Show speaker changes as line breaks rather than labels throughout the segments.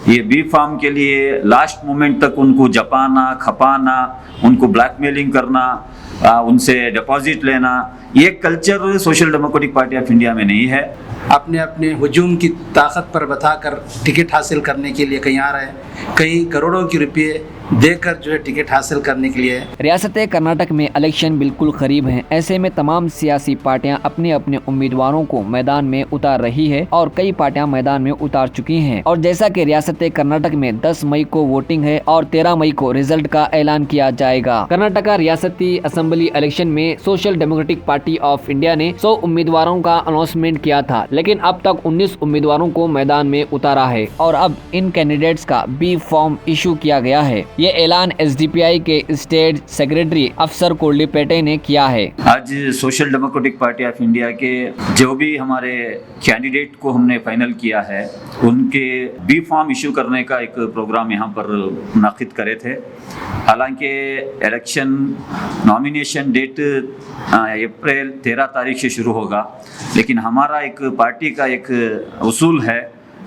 ये B farm के लिए लास्ट मोमेंट तक उनको जपाना, खपाना, उनको ब्लैकमेलिंग करना, उनसे डिपॉजिट लेना, ये culture social democratic party of India में नहीं है।
अपने अपने हुजूम की ताकत पर बताकर टिकट हासिल करने के लिए कहीं आ रहे हैं, कई करोड़ों के रुपये देकर जो है टिकट हासिल करने के लिए।
रियासत कर्नाटक में इलेक्शन बिल्कुल करीब हैं। ऐसे में तमाम सियासी पार्टियां अपने अपने उम्मीदवारों को मैदान में उतार रही है और कई पार्टियां मैदान में उतार चुकी हैं। और जैसा कि रियासत कर्नाटक में 10 मई को वोटिंग है और 13 मई को रिजल्ट का ऐलान किया जाएगा। कर्नाटक रियासती असेंबली इलेक्शन में social democratic party of India ने 100 उम्मीदवारों का अनाउंसमेंट किया था, लेकिन अब तक 19 उम्मीदवारों को मैदान में उतारा है और अब इन कैंडिडेट्स का बी फॉर्म इशू किया गया है। ये ऐलान एसडीपीआई के स्टेट सेक्रेटरी अफसर कोल्लीपेटे ने किया है।
आज social democratic party of India के जो भी हमारे कैंडिडेट को हमने फाइनल किया है, उनके बी फॉर्म इशू करने का एक प्रोग्राम यहाँ पर मुनाकिद करे थे। हालांकि इलेक्शन नॉमिनेशन डेट अप्रैल 13 तारीख से शुरू होगा, लेकिन हमारा एक पार्टी का एक उसूल है,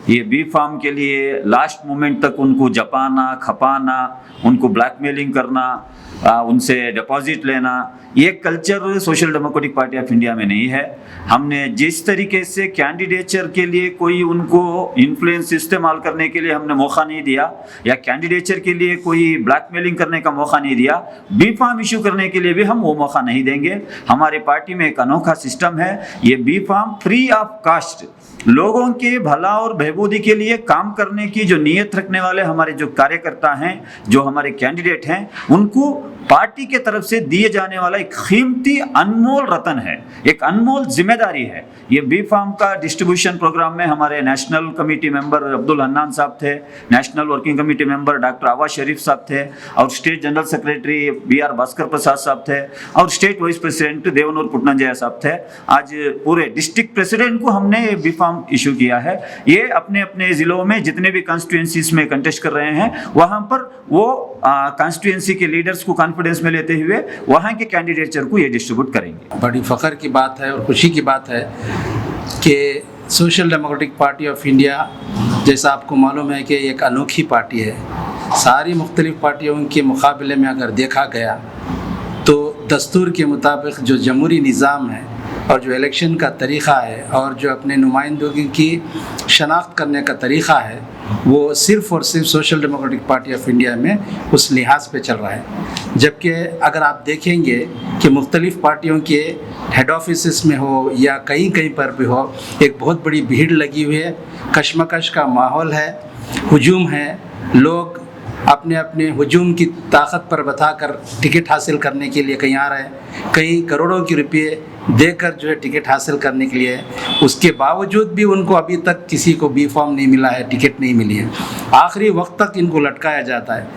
ये बी फार्म के लिए लास्ट मोमेंट तक उनको जपाना, खपाना, उनको ब्लैकमेलिंग करना, उनसे डिपॉजिट लेना, ये culture social democratic party of India में नहीं है। हमने जिस तरीके से कैंडिडेचर के लिए कोई उनको इन्फ्लुएंस इस्तेमाल करने के लिए हमने मौका नहीं दिया, या कैंडिडेचर के लिए कोई ब्लैकमेलिंग करने का मौका नहीं दिया, बी फार्म इशू करने के लिए भी हम वो मौका नहीं देंगे। हमारे पार्टी में एक अनोखा सिस्टम है, ये B form free of cost, लोगों के भला और बहबूदी के लिए काम करने की जो नीयत रखने वाले हमारे जो कार्यकर्ता हैं, जो हमारे कैंडिडेट हैं, उनको पार्टी के तरफ से दिए जाने वाला एक कीमती अनमोल रतन है, एक अनमोल जिम्मेदारी है। ये बी फार्म का डिस्ट्रीब्यूशन प्रोग्राम में हमारे national committee member Abdul Hannan साहब थे, national working committee member doctor Awaz Sharif साहब थे, और state general secretary BR Bhaskar Prasad साहब थे, और state vice president Devanur Puttananjaya साहब थे। आज पूरे डिस्ट्रिक्ट प्रेसिडेंट को हमने बी फार्म इशू किया है। ये अपने अपने जिलों में जितने भी कॉन्स्टिट्यूएंसीज में कंटेस्ट कर रहे हैं, वहां पर वो कॉन्स्टिट्यूएंसी के लीडर्स को कॉन्फिडेंस में लेते हुए वहां के कैंडिडेचर को ये डिस्ट्रीब्यूट करेंगे।
बड़ी फख्र की बात है और खुशी की बात है कि social democratic party of India, जैसा आपको मालूम है कि एक अनोखी पार्टी है। सारी मुख्तलिफ पार्टियों के मुकाबले में अगर देखा गया तो दस्तूर के मुताबिक जो जमहूरी निज़ाम है और जो इलेक्शन का तरीक़ा है और जो अपने नुमाइंदगी की शनाख्त करने का तरीक़ा है, वो सिर्फ़ और सिर्फ social democratic party of India में उस लिहाज पे चल रहा है। जबकि अगर आप देखेंगे कि मुख्तलिफ़ पार्टियों के हेड ऑफिस में हो या कहीं कहीं पर भी हो, एक बहुत बड़ी भीड़ लगी हुई है, कशमकश का माहौल है, हुजूम है, लोग अपने अपने हुजूम की ताकत पर बताकर टिकट हासिल करने के लिए कहीं आ रहे हैं, कई करोड़ों के रुपये देकर जो है टिकट हासिल करने के लिए। उसके बावजूद भी उनको अभी तक किसी को बी फॉर्म नहीं मिला है, टिकट नहीं मिली है। आखिरी वक्त तक इनको लटकाया जाता है।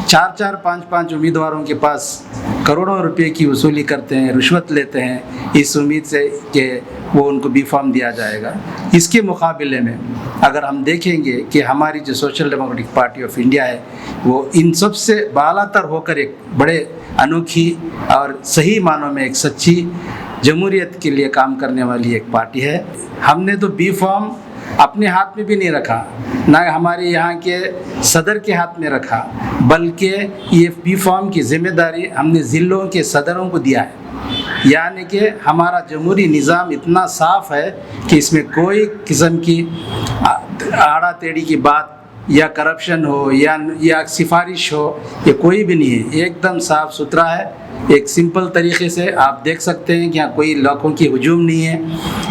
4-4, 5-5 उम्मीदवारों के पास करोड़ों रुपए की वसूली करते हैं, रिश्वत लेते हैं, इस उम्मीद से कि वो उनको बी फॉर्म दिया जाएगा। इसके मुकाबले में अगर हम देखेंगे कि हमारी जो social democratic party of India है, वो इन सब से बालातर होकर एक बड़े अनोखी और सही मानों में एक सच्ची जमहूरियत के लिए काम करने वाली एक पार्टी है। हमने तो बी फॉर्म अपने हाथ में भी नहीं रखा, ना हमारे यहाँ के सदर के हाथ में रखा, बल्कि ये बी फॉर्म की जिम्मेदारी हमने ज़िलों के सदरों को दिया है। यानी कि हमारा जमहूरी निज़ाम इतना साफ़ है कि इसमें कोई किस्म की आड़ा टेढ़ी की बात या करप्शन हो या सिफारिश हो, ये कोई भी नहीं है। एकदम साफ़ सुथरा है। एक सिंपल तरीके से आप देख सकते हैं कि यहाँ कोई लाखों की हुजूम नहीं है,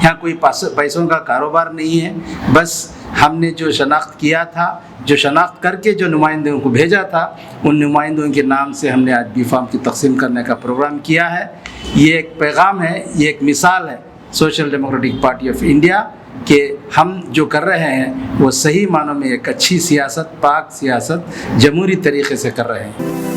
यहाँ कोई पैसों का कारोबार नहीं है। बस हमने जो शनाख्त किया था, जो शनाख्त करके जो नुमाइंदों को भेजा था, उन नुमाइंदों के नाम से हमने आज बी फॉर्म की तकसीम करने का प्रोग्राम किया है। ये एक पैगाम है, ये एक मिसाल है social democratic party of India कि हम जो कर रहे हैं वो सही मानों में एक अच्छी सियासत, पाक सियासत, जमहूरी तरीके से कर रहे हैं।